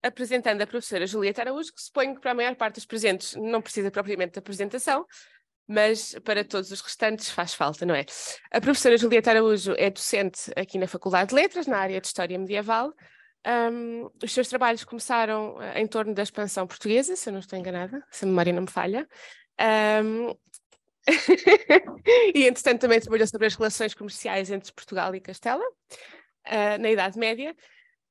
apresentando a professora Julieta Araújo, que suponho que para a maior parte dos presentes não precisa propriamente de apresentação, mas para todos os restantes faz falta, não é? A professora Julieta Araújo é docente aqui na Faculdade de Letras, na área de História Medieval. Os seus trabalhos começaram em torno da expansão portuguesa, se eu não estou enganada, se a memória não me falha. E, entretanto, também trabalhou sobre as relações comerciais entre Portugal e Castela, na Idade Média,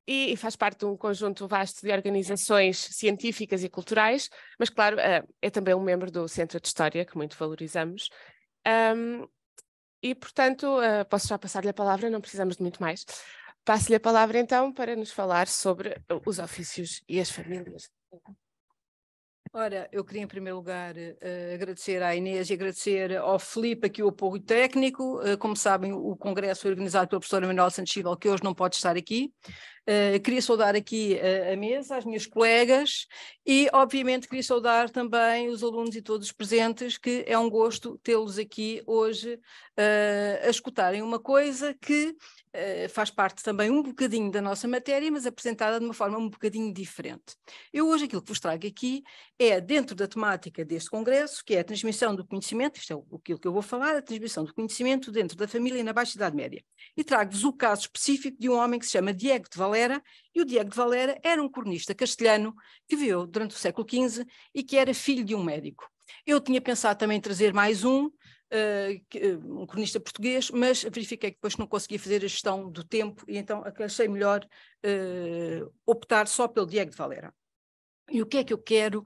e faz parte de um conjunto vasto de organizações científicas e culturais, mas, claro, é também um membro do Centro de História, que muito valorizamos. E, portanto, posso já passar-lhe a palavra, não precisamos de muito mais. Passo-lhe a palavra, então, para nos falar sobre os ofícios e as famílias. Ora, eu queria em primeiro lugar agradecer à Inês e agradecer ao Filipe aqui o apoio técnico. Como sabem, o congresso foi organizado pela professora Manuela Santos Silva, que hoje não pode estar aqui. Queria saudar aqui a mesa, as minhas colegas e, obviamente, queria saudar também os alunos e todos os presentes, que é um gosto tê-los aqui hoje a escutarem uma coisa que faz parte também um bocadinho da nossa matéria, mas apresentada de uma forma um bocadinho diferente. Eu hoje aquilo que vos trago aqui é dentro da temática deste congresso, que é a transmissão do conhecimento, isto é aquilo que eu vou falar, a transmissão do conhecimento dentro da família na Baixa Idade Média. E trago-vos o caso específico de um homem que se chama Diego de Valera, e o Diego de Valera era um cronista castelhano que viveu durante o século XV e que era filho de um médico. Eu tinha pensado também em trazer mais um cronista português, mas verifiquei que depois não conseguia fazer a gestão do tempo e então achei melhor optar só pelo Diego de Valera. E o que é que eu quero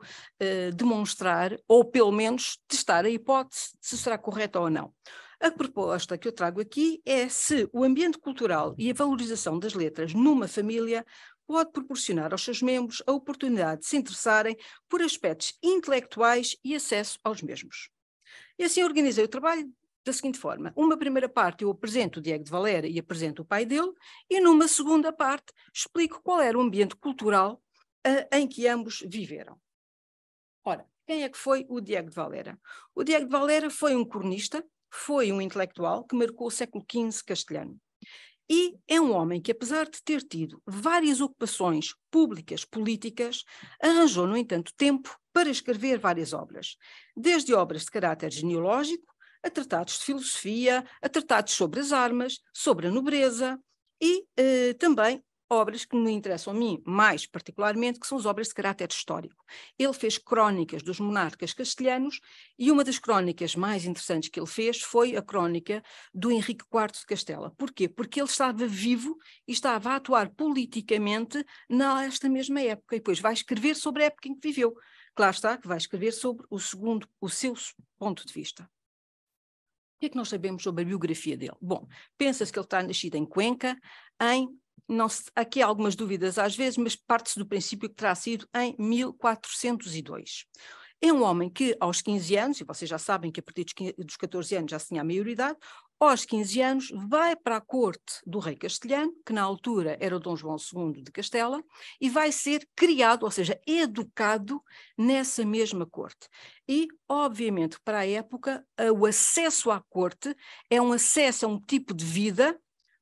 demonstrar, ou pelo menos testar a hipótese se será correta ou não. A proposta que eu trago aqui é se o ambiente cultural e a valorização das letras numa família pode proporcionar aos seus membros a oportunidade de se interessarem por aspectos intelectuais e acesso aos mesmos. E assim organizei o trabalho da seguinte forma. Uma primeira parte eu apresento o Diego de Valera e apresento o pai dele, e numa segunda parte explico qual era o ambiente cultural em que ambos viveram. Ora, quem é que foi o Diego de Valera? O Diego de Valera foi um cronista, foi um intelectual que marcou o século XV castelhano. E é um homem que, apesar de ter tido várias ocupações públicas, políticas, arranjou, no entanto, tempo para escrever várias obras, desde obras de caráter genealógico, a tratados de filosofia, a tratados sobre as armas, sobre a nobreza e também obras que me interessam a mim mais particularmente, que são as obras de caráter histórico. Ele fez crónicas dos monarcas castelhanos e uma das crónicas mais interessantes que ele fez foi a crónica do Henrique IV de Castela. Porquê? Porque ele estava vivo e estava a atuar politicamente nesta mesma época e depois vai escrever sobre a época em que viveu. Claro está que vai escrever sobre o seu ponto de vista. O que é que nós sabemos sobre a biografia dele? Bom, pensa-se que ele está nascido em Cuenca, aqui há algumas dúvidas às vezes, mas parte-se do princípio que terá sido em 1402. É um homem que aos 15 anos, e vocês já sabem que a partir dos 14 anos já se tinha a maioridade, aos 15 anos vai para a corte do rei castelhano, que na altura era o Dom João II de Castela, e vai ser criado, ou seja, educado nessa mesma corte. E, obviamente, para a época, o acesso à corte é um acesso a um tipo de vida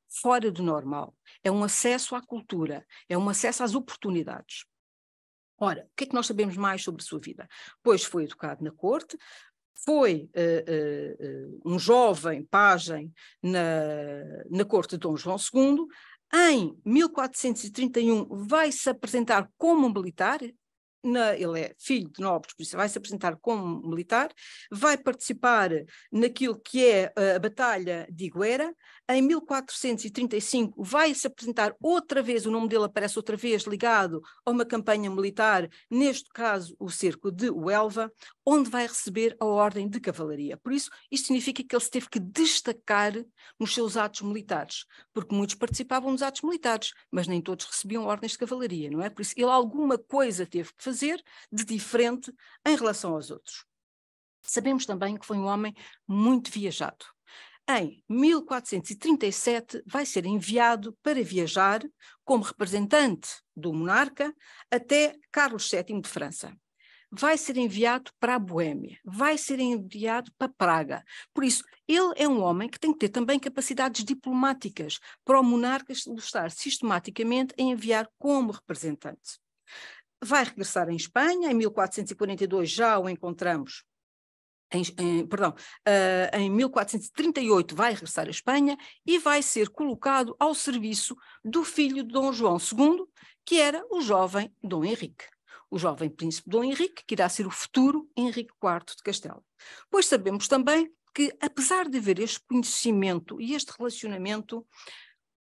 fora do normal. É um acesso à cultura, é um acesso às oportunidades. Ora, o que é que nós sabemos mais sobre a sua vida? Pois foi educado na corte, foi um jovem pajem na corte de Dom João II. Em 1431 vai-se apresentar como militar, ele é filho de nobres, por isso vai se apresentar como militar, vai participar naquilo que é a Batalha de Higuera. Em 1435 vai-se apresentar outra vez, o nome dele aparece outra vez ligado a uma campanha militar, neste caso o cerco de Huelva, onde vai receber a ordem de cavalaria. Por isso, isto significa que ele se teve que destacar nos seus atos militares, porque muitos participavam nos atos militares, mas nem todos recebiam ordens de cavalaria, não é? Por isso, ele alguma coisa teve que fazer de diferente em relação aos outros. Sabemos também que foi um homem muito viajado. Em 1437 vai ser enviado para viajar como representante do monarca até Carlos VII de França. Vai ser enviado para a Boêmia, vai ser enviado para Praga. Por isso, ele é um homem que tem que ter também capacidades diplomáticas para o monarca estar sistematicamente a enviar como representante. vai regressar em Espanha, em 1442 já o encontramos, em 1438 vai regressar à Espanha e vai ser colocado ao serviço do filho de Dom João II, que era o jovem Dom Henrique. O jovem príncipe Dom Henrique, que irá ser o futuro Henrique IV de Castela. Pois sabemos também que, apesar de haver este conhecimento e este relacionamento,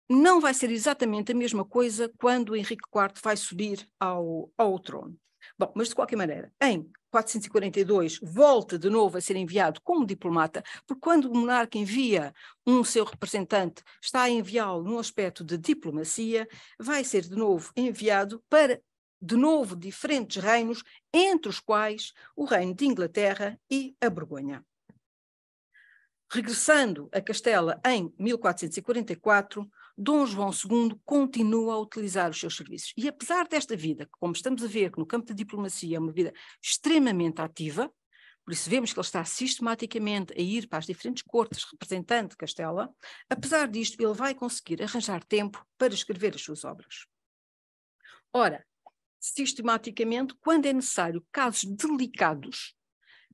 não vai ser exatamente a mesma coisa quando Henrique IV vai subir ao trono. Bom, mas de qualquer maneira, em 442 volta de novo a ser enviado como diplomata, porque quando o monarca envia um seu representante, está a enviá-lo num aspecto de diplomacia, vai ser de novo enviado para, de novo, diferentes reinos, entre os quais o reino de Inglaterra e a Borgonha. Regressando a Castela em 1444, Dom João II continua a utilizar os seus serviços. E apesar desta vida, que como estamos a ver que no campo da diplomacia é uma vida extremamente ativa, por isso vemos que ele está sistematicamente a ir para as diferentes cortes representando Castela, apesar disto ele vai conseguir arranjar tempo para escrever as suas obras. Ora, sistematicamente, quando é necessário casos delicados,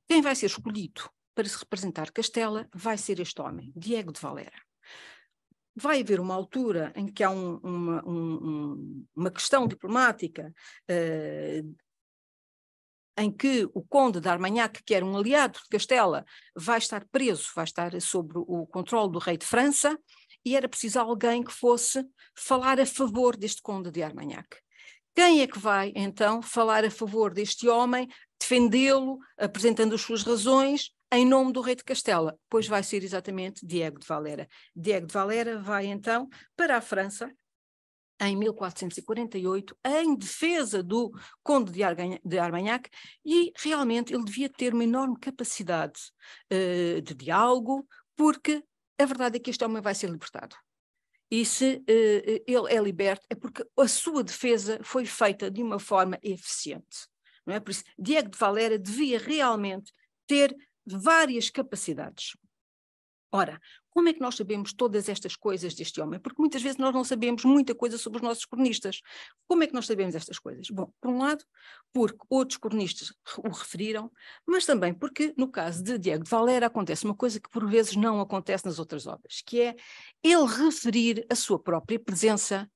quem vai ser escolhido para se representar Castela vai ser este homem, Diego de Valera. Vai haver uma altura em que há uma questão diplomática em que o conde de Armagnac, que era um aliado de Castela, vai estar preso, vai estar sob o controle do rei de França, e era preciso alguém que fosse falar a favor deste conde de Armagnac. Quem é que vai, então, falar a favor deste homem, defendê-lo, apresentando as suas razões, em nome do rei de Castela? Pois vai ser exatamente Diego de Valera. Diego de Valera vai, então, para a França, em 1448, em defesa do conde de Armagnac, e realmente ele devia ter uma enorme capacidade de diálogo, porque a verdade é que este homem vai ser libertado. E se ele é liberto, é porque a sua defesa foi feita de uma forma eficiente. Não é? Por isso, Diego de Valera devia realmente ter várias capacidades. Ora, como é que nós sabemos todas estas coisas deste homem? Porque muitas vezes nós não sabemos muita coisa sobre os nossos cronistas. Como é que nós sabemos estas coisas? Bom, por um lado, porque outros cronistas o referiram, mas também porque, no caso de Diego de Valera, acontece uma coisa que por vezes não acontece nas outras obras, que é ele referir a sua própria presença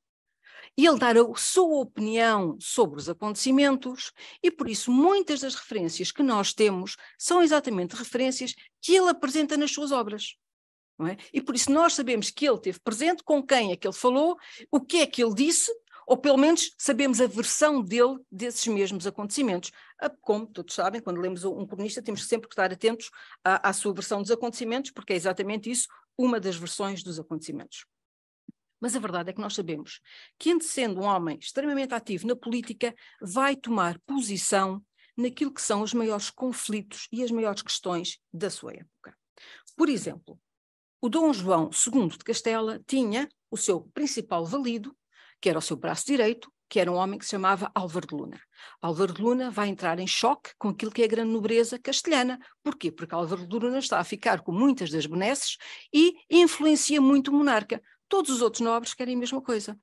e ele dar a sua opinião sobre os acontecimentos, e por isso muitas das referências que nós temos são exatamente referências que ele apresenta nas suas obras. Não é? E por isso nós sabemos que ele esteve presente, com quem é que ele falou, o que é que ele disse, ou pelo menos sabemos a versão dele desses mesmos acontecimentos. Como todos sabem, quando lemos um cronista temos sempre que estar atentos à sua versão dos acontecimentos, porque é exatamente isso, uma das versões dos acontecimentos. Mas a verdade é que nós sabemos que, sendo um homem extremamente ativo na política, vai tomar posição naquilo que são os maiores conflitos e as maiores questões da sua época. Por exemplo, o Dom João II de Castela tinha o seu principal valido, que era o seu braço direito, que era um homem que se chamava Álvaro de Luna. Álvaro de Luna vai entrar em choque com aquilo que é a grande nobreza castelhana. Porquê? Porque Álvaro de Luna está a ficar com muitas das benesses e influencia muito o monarca. Todos os outros nobres querem a mesma coisa.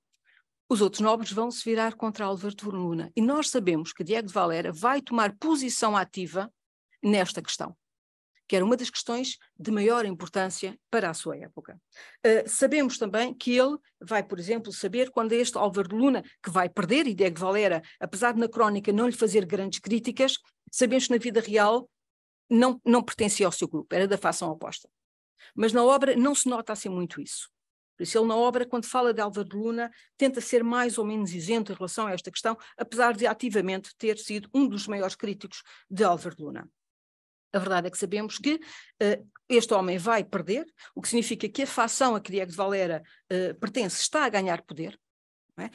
Os outros nobres vão se virar contra Álvaro de Luna. E nós sabemos que Diego de Valera vai tomar posição ativa nesta questão, que era uma das questões de maior importância para a sua época. Sabemos também que ele vai, por exemplo, saber quando este Álvaro de Luna, que vai perder, e Diego de Valera, apesar de na crónica não lhe fazer grandes críticas, sabemos que na vida real não pertencia ao seu grupo, era da facção oposta. Mas na obra não se nota assim muito isso. Por isso ele na obra, quando fala de Álvaro de Luna, tenta ser mais ou menos isento em relação a esta questão, apesar de ativamente ter sido um dos maiores críticos de Álvaro de Luna. A verdade é que sabemos que este homem vai perder, o que significa que a facção a que Diego de Valera pertence está a ganhar poder, não é?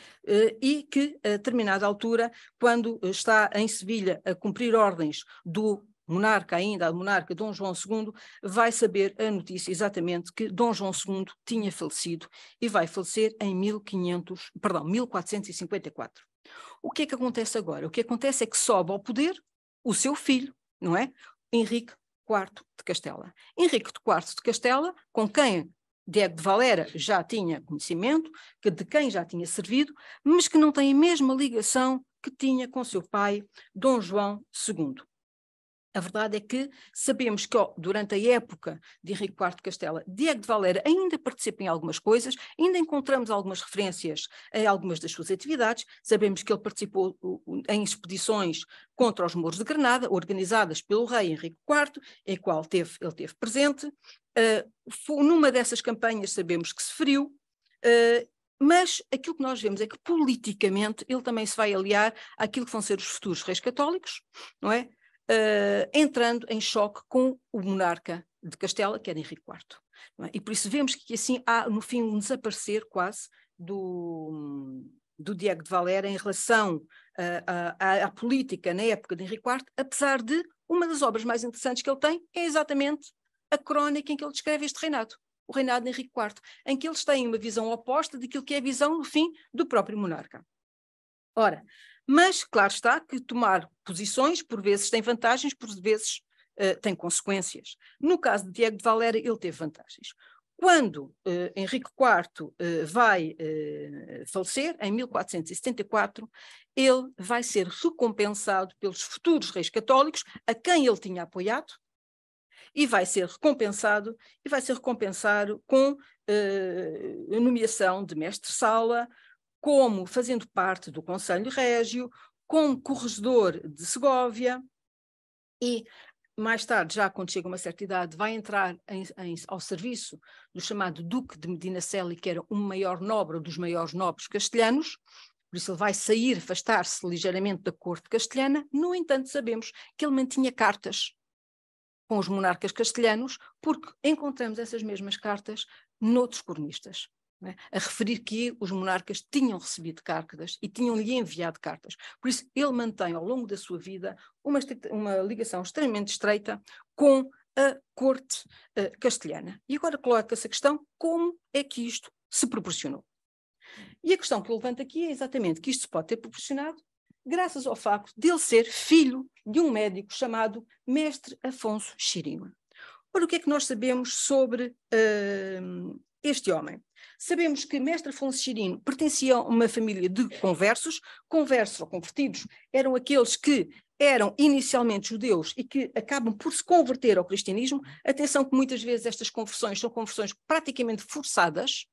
E que a determinada altura, quando está em Sevilha a cumprir ordens do monarca ainda, o monarca Dom João II, vai saber a notícia exatamente que Dom João II tinha falecido e vai falecer em 1454. O que é que acontece agora? O que acontece é que sobe ao poder o seu filho, não é? Henrique IV de Castela. Henrique IV de Castela, com quem Diego de Valera já tinha conhecimento de quem já tinha servido, mas que não tem a mesma ligação que tinha com seu pai, Dom João II. A verdade é que sabemos que durante a época de Henrique IV de Castela, Diego de Valera ainda participa em algumas coisas, ainda encontramos algumas referências em algumas das suas atividades, sabemos que ele participou em expedições contra os mouros de Granada, organizadas pelo rei Henrique IV, em qual ele teve presente. Numa dessas campanhas sabemos que se feriu, mas aquilo que nós vemos é que politicamente ele também se vai aliar àquilo que vão ser os futuros reis católicos, não é? Entrando em choque com o monarca de Castela, que era Henrique IV. Não é? E por isso vemos que assim há, no fim, um desaparecer quase do Diego de Valera em relação à política na época de Henrique IV, apesar de uma das obras mais interessantes que ele tem é exatamente a crónica em que ele descreve este reinado, o reinado de Henrique IV, em que eles têm uma visão oposta daquilo que é a visão, no fim, do próprio monarca. Ora, mas claro está que tomar posições, por vezes tem vantagens, por vezes tem consequências. No caso de Diego de Valera, ele teve vantagens. Quando Henrique IV vai falecer, em 1474, ele vai ser recompensado pelos futuros reis católicos, a quem ele tinha apoiado, e vai ser recompensado com a nomeação de mestre-sala, como fazendo parte do Conselho Régio, como corregedor de Segóvia, e mais tarde, já quando chega a uma certa idade, vai entrar ao serviço do chamado Duque de Medinaceli, que era um maior nobre, dos maiores nobres castelhanos. Por isso ele vai sair, afastar-se ligeiramente da corte castelhana. No entanto, sabemos que ele mantinha cartas com os monarcas castelhanos, porque encontramos essas mesmas cartas noutros cronistas, não é? A referir que os monarcas tinham recebido cartas e tinham-lhe enviado cartas. Por isso ele mantém ao longo da sua vida uma ligação extremamente estreita com a corte castelhana. E agora coloca-se a questão, como é que isto se proporcionou? E a questão que eu levanto aqui é exatamente que isto se pode ter proporcionado graças ao facto de ele ser filho de um médico chamado Mestre Afonso Chirino. Ora, o que é que nós sabemos sobre este homem? Sabemos que Mestre Afonso Chirino pertencia a uma família de conversos. Conversos ou convertidos eram aqueles que eram inicialmente judeus e que acabam por se converter ao cristianismo. Atenção que muitas vezes estas conversões são conversões praticamente forçadas.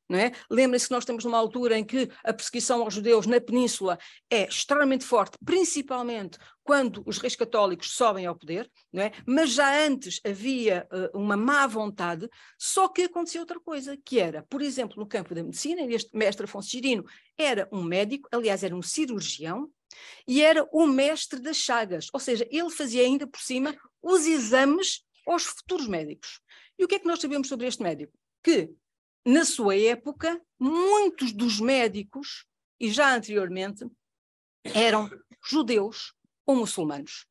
Não é? Lembrem-se que nós estamos numa altura em que a perseguição aos judeus na península é extremamente forte, principalmente quando os reis católicos sobem ao poder, não é? Mas já antes havia uma má vontade, só que acontecia outra coisa, que era, por exemplo, no campo da medicina, este mestre Afonso Chirino era um médico, aliás era um cirurgião, e era o mestre das chagas, ou seja, ele fazia ainda por cima os exames aos futuros médicos. E o que é que nós sabemos sobre este médico? Que na sua época, muitos dos médicos, e já anteriormente, eram judeus ou muçulmanos.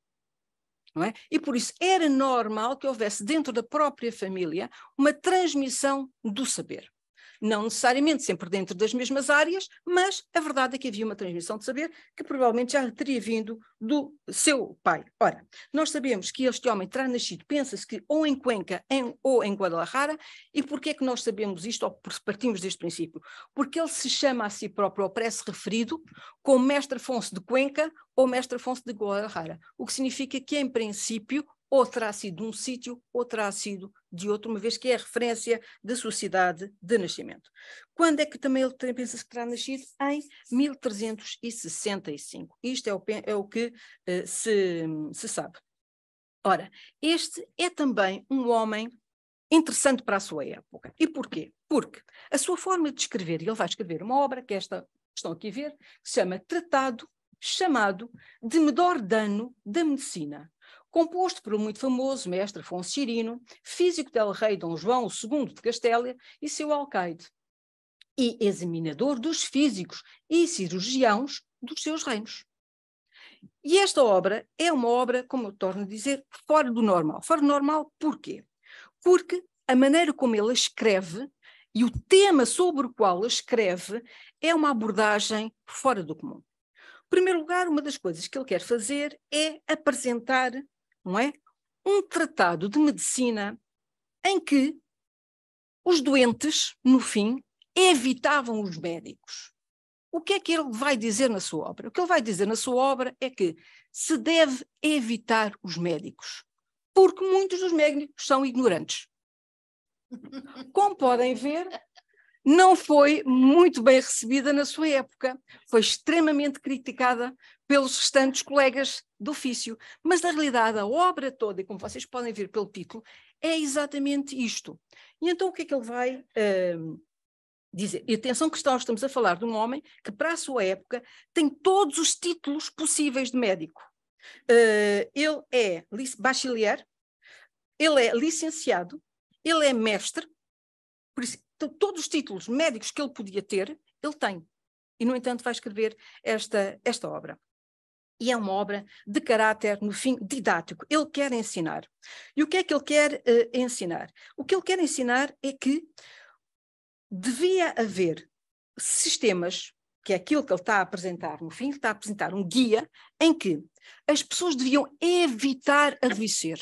Não é? E por isso era normal que houvesse dentro da própria família uma transmissão do saber. Não necessariamente sempre dentro das mesmas áreas, mas a verdade é que havia uma transmissão de saber que provavelmente já teria vindo do seu pai. Ora, nós sabemos que este homem terá nascido, pensa-se que ou em Cuenca ou em Guadalajara, e porquê é que nós sabemos isto, ou partimos deste princípio? Porque ele se chama a si próprio, ou parece referido, como Mestre Afonso de Cuenca ou Mestre Afonso de Guadalajara, o que significa que, em princípio, ou terá sido de um sítio, ou terá sido de outro, uma vez que é a referência da sua cidade de nascimento. Quando é que também ele pensa-se que terá nascido? Em 1365. Isto é o que se sabe. Ora, este é também um homem interessante para a sua época. E porquê? Porque a sua forma de escrever, e ele vai escrever uma obra, que esta estão aqui a ver, se chama Tratado chamado de Menor Dano da Medicina, composto por um muito famoso mestre Afonso Chirino, físico del rei Dom João II de Castela e seu alcaide, e examinador dos físicos e cirurgiãos dos seus reinos. E esta obra é uma obra, como eu torno a dizer, fora do normal. Fora do normal porquê? Porque a maneira como ele escreve e o tema sobre o qual ele escreve é uma abordagem fora do comum. Em primeiro lugar, uma das coisas que ele quer fazer é apresentar, não é, um tratado de medicina em que Os doentes, no fim, evitavam os médicos. O que é que ele vai dizer na sua obra? O que ele vai dizer na sua obra é que se deve evitar os médicos, porque muitos dos médicos são ignorantes. Como podem ver, não foi muito bem recebida na sua época, foi extremamente criticada pelos restantes colegas do ofício, mas na realidade a obra toda, e como vocês podem ver pelo título, é exatamente isto. E então o que é que ele vai dizer? E atenção que estamos a falar de um homem que para a sua época tem todos os títulos possíveis de médico. Ele é bachelier, ele é licenciado, ele é mestre, por isso, todos os títulos médicos que ele podia ter, ele tem. E, no entanto, vai escrever esta obra. E é uma obra de caráter, no fim, didático. Ele quer ensinar. E o que é que ele quer ensinar? O que ele quer ensinar é que devia haver sistemas, que é aquilo que ele está a apresentar, no fim, ele está a apresentar um guia em que as pessoas deviam evitar adoecer.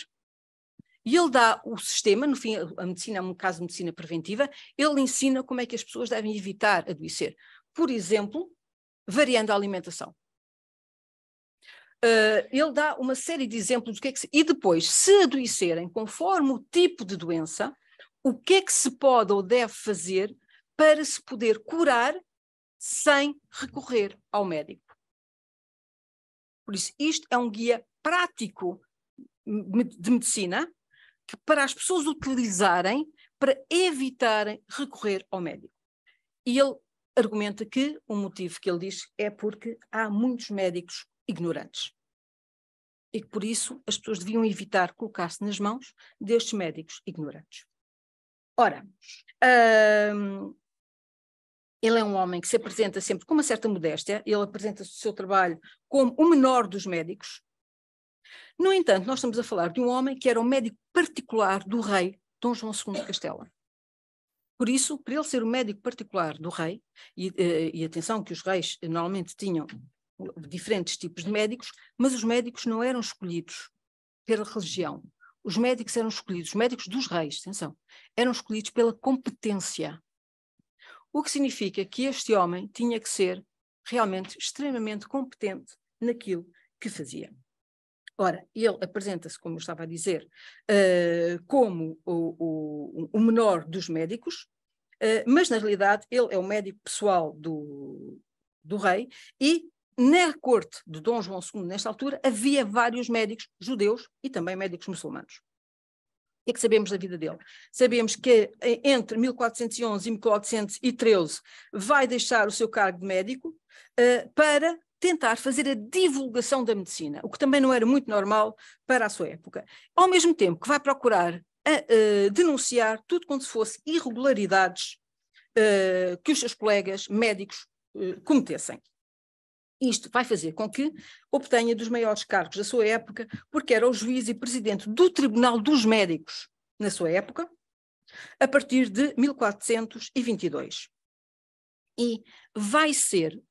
E ele dá o sistema, no fim, a medicina é um caso de medicina preventiva, ele ensina como é que as pessoas devem evitar adoecer. Por exemplo, variando a alimentação. Ele dá uma série de exemplos do que é que e depois, se adoecerem conforme o tipo de doença, o que é que se pode ou deve fazer para se poder curar sem recorrer ao médico. Por isso, isto é um guia prático de medicina que para as pessoas utilizarem para evitarem recorrer ao médico. E ele argumenta que o motivo que ele diz é porque há muitos médicos ignorantes. E que por isso as pessoas deviam evitar colocar-se nas mãos destes médicos ignorantes. Ora, ele é um homem que se apresenta sempre com uma certa modéstia, ele apresenta o seu trabalho como o menor dos médicos. No entanto, nós estamos a falar de um homem que era um médico particular do rei Dom João II de Castela. Por isso, para ele ser o médico particular do rei, e atenção que os reis normalmente tinham diferentes tipos de médicos, mas os médicos não eram escolhidos pela religião. Os médicos eram escolhidos, os médicos dos reis, atenção, eram escolhidos pela competência. O que significa que este homem tinha que ser realmente extremamente competente naquilo que fazia. Ora, ele apresenta-se, como eu estava a dizer, como o menor dos médicos, mas na realidade ele é o médico pessoal do rei e na corte de Dom João II, nesta altura, havia vários médicos judeus e também médicos muçulmanos. O que é que sabemos da vida dele? Sabemos que entre 1411 e 1413 vai deixar o seu cargo de médico para tentar fazer a divulgação da medicina, o que também não era muito normal para a sua época. Ao mesmo tempo que vai procurar denunciar tudo quanto fosse irregularidades que os seus colegas médicos cometessem. Isto vai fazer com que obtenha dos maiores cargos da sua época, porque era o juiz e presidente do Tribunal dos Médicos na sua época, a partir de 1422. E vai ser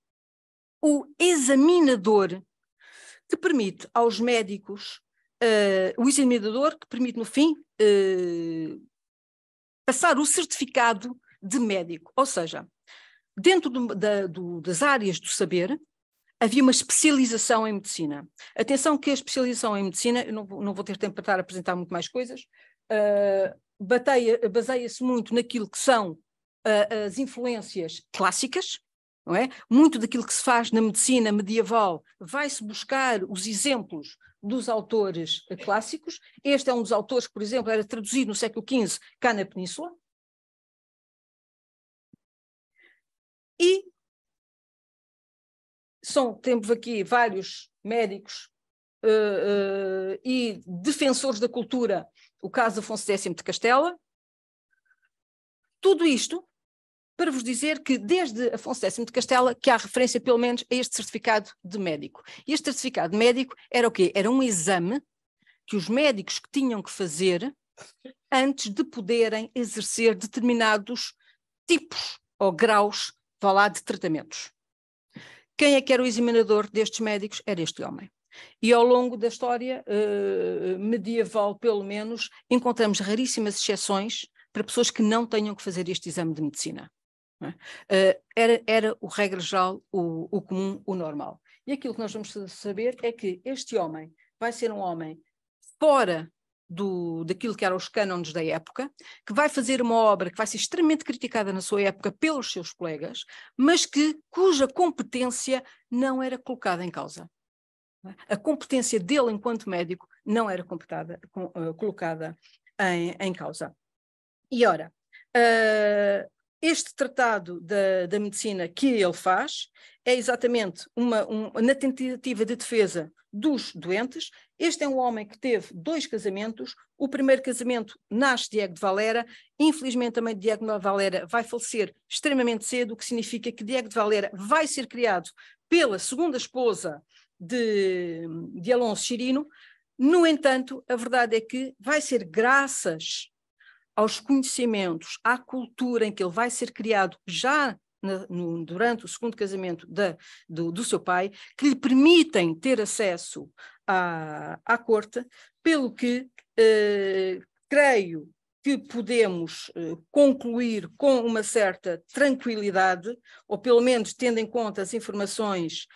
o examinador que permite aos médicos, o examinador que permite, no fim, passar o certificado de médico. Ou seja, dentro das áreas do saber, havia uma especialização em medicina. Atenção que a especialização em medicina, eu não vou ter tempo para estar a apresentar muito mais coisas, baseia-se muito naquilo que são as influências clássicas, não é? Muito daquilo que se faz na medicina medieval vai-se buscar os exemplos dos autores clássicos. Este é um dos autores que, por exemplo, era traduzido no século XV cá na Península. E temos aqui vários médicos e defensores da cultura, o caso de Afonso X de Castela. Tudo isto para vos dizer que desde Afonso X de Castela que há referência pelo menos a este certificado de médico. E este certificado de médico era o quê? Era um exame que os médicos que tinham que fazer antes de poderem exercer determinados tipos ou graus, vá lá, de tratamentos. Quem é que era o examinador destes médicos? Era este homem. E ao longo da história medieval, pelo menos, encontramos raríssimas exceções para pessoas que não tenham que fazer este exame de medicina. Era o regra geral, o comum, o normal. E aquilo que nós vamos saber é que este homem vai ser um homem fora daquilo que eram os cânones da época, que vai fazer uma obra que vai ser extremamente criticada na sua época pelos seus colegas, mas cuja competência não era colocada em causa. A competência dele enquanto médico não era colocada em causa. E ora, este tratado da medicina que ele faz é exatamente na tentativa de defesa dos doentes. Este é um homem que teve 2 casamentos. O primeiro casamento nasce Diego de Valera. Infelizmente também Diego de Valera vai falecer extremamente cedo, o que significa que Diego de Valera vai ser criado pela segunda esposa de Alonso Chirino. No entanto, a verdade é que vai ser graças aos conhecimentos, à cultura em que ele vai ser criado já durante o segundo casamento do seu pai, que lhe permitem ter acesso à corte, pelo que creio que podemos concluir com uma certa tranquilidade, ou pelo menos tendo em conta as informações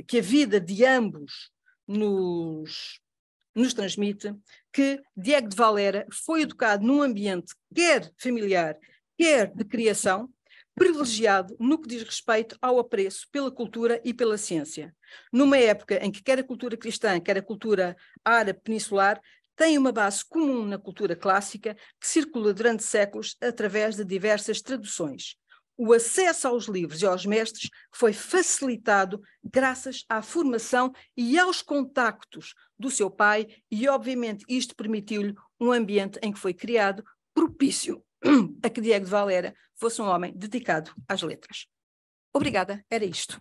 que a vida de ambos nos transmite, que Diego de Valera foi educado num ambiente quer familiar, quer de criação, privilegiado no que diz respeito ao apreço pela cultura e pela ciência. Numa época em que quer a cultura cristã, quer a cultura árabe peninsular, tem uma base comum na cultura clássica que circula durante séculos através de diversas traduções. O acesso aos livros e aos mestres foi facilitado graças à formação e aos contactos do seu pai e, obviamente, isto permitiu-lhe um ambiente em que foi criado propício a que Diego de Valera fosse um homem dedicado às letras. Obrigada, era isto.